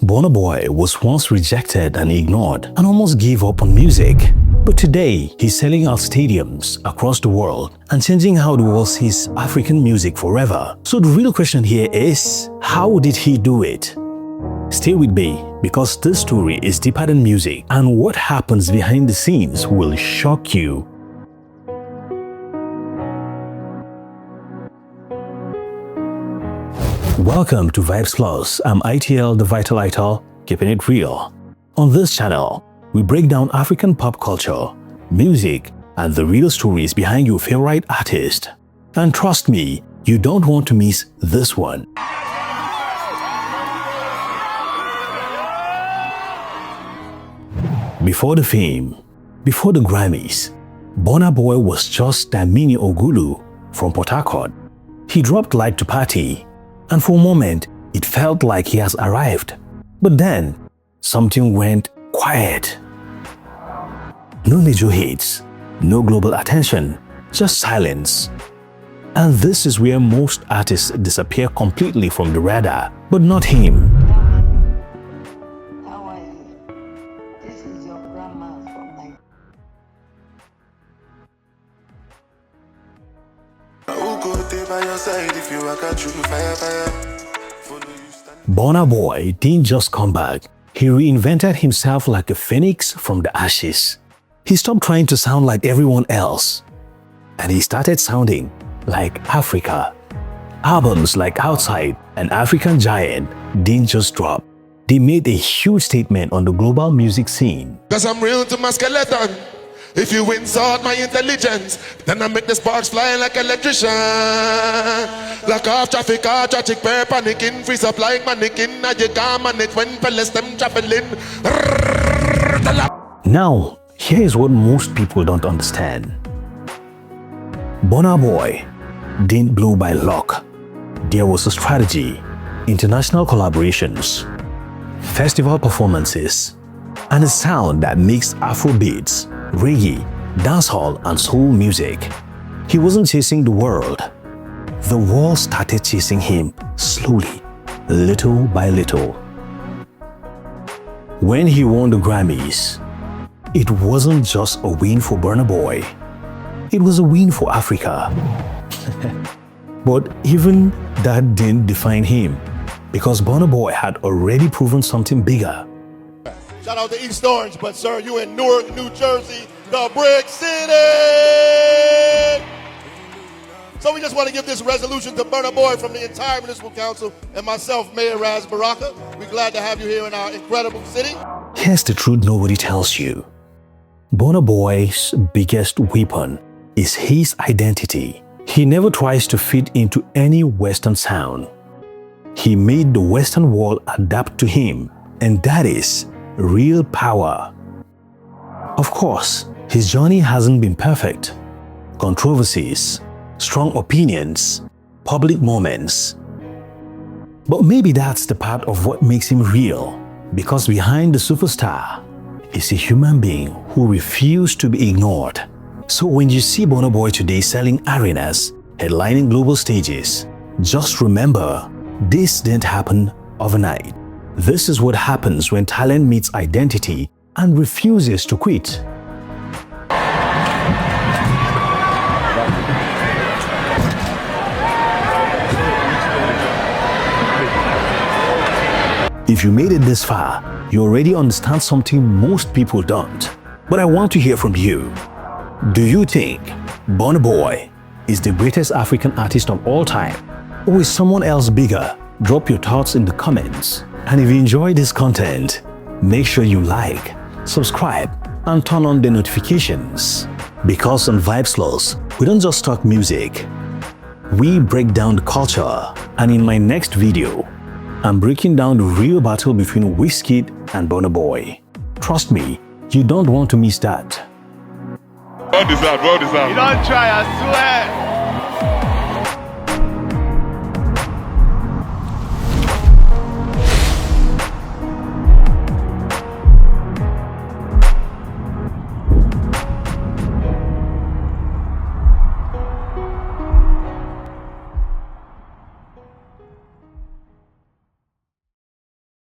Burna Boy was once rejected and ignored and almost gave up on music. But today, he's selling out stadiums across the world and changing how the world sees African music forever. So the real question here is, how did he do it? Stay with me, because this story is deeper than music, and what happens behind the scenes will shock you. Welcome to Vibes Plus. I'm ITL, the Vital Ital, keeping it real. On this channel, we break down African pop culture, music, and the real stories behind your favorite artist. And trust me, you don't want to miss this one. Before the fame, before the Grammys, Burna Boy was just a mini Ogulu from Port Harcourt. He dropped light to party, and for a moment, it felt like he has arrived. But then, something went quiet. No major hits, no global attention, just silence. And this is where most artists disappear completely from the radar, but not him. How are you? This is your grandma from Nigeria. Burna Boy didn't just come back. He reinvented himself like a phoenix from the ashes. He stopped trying to sound like everyone else, and he started sounding like Africa. Albums like Outside and African Giant didn't just drop. They made a huge statement on the global music scene. Cause I'm real to my skeleton. If you insult my intelligence, then I make the sparks fly like electrician. Like off traffic, pair panicking, freeze up like mannequin. Now you can't manage when fellas them traveling. Now, here is what most people don't understand. Burna Boy didn't blow by luck. There was a strategy, international collaborations, festival performances, and a sound that mixed Afrobeats, reggae, dancehall, and soul music. He wasn't chasing the world. The world started chasing him slowly, little by little. When he won the Grammys, it wasn't just a win for Burna Boy. It was a win for Africa. But even that didn't define him, because Burna Boy had already proven something bigger. Shout out to East Orange, but sir, you in Newark, New Jersey, the Brick City! So we just want to give this resolution to Burna Boy from the entire Municipal Council and myself, Mayor Raz Baraka. We're glad to have you here in our incredible city. Here's the truth nobody tells you. Burna Boy's biggest weapon is his identity. He never tries to fit into any Western sound. He made the Western world adapt to him, and that is real power. Of course, his journey hasn't been perfect. Controversies, strong opinions, public moments. But maybe that's the part of what makes him real, because behind the superstar is a human being who refused to be ignored. So when you see Burna Boy today selling arenas, headlining global stages, just remember, this didn't happen overnight. This is what happens when talent meets identity and refuses to quit. If you made it this far, you already understand something most people don't. But I want to hear from you. Do you think Burna Boy is the greatest African artist of all time? Or is someone else bigger? Drop your thoughts in the comments. And if you enjoy this content, make sure you like, subscribe, and turn on the notifications. Because on Vibes Plus, we don't just talk music. We break down the culture. And in my next video, I'm breaking down the real battle between Wizkid and Burna Boy. Trust me, you don't want to miss that. Well deserved, well deserved. You don't try, I swear.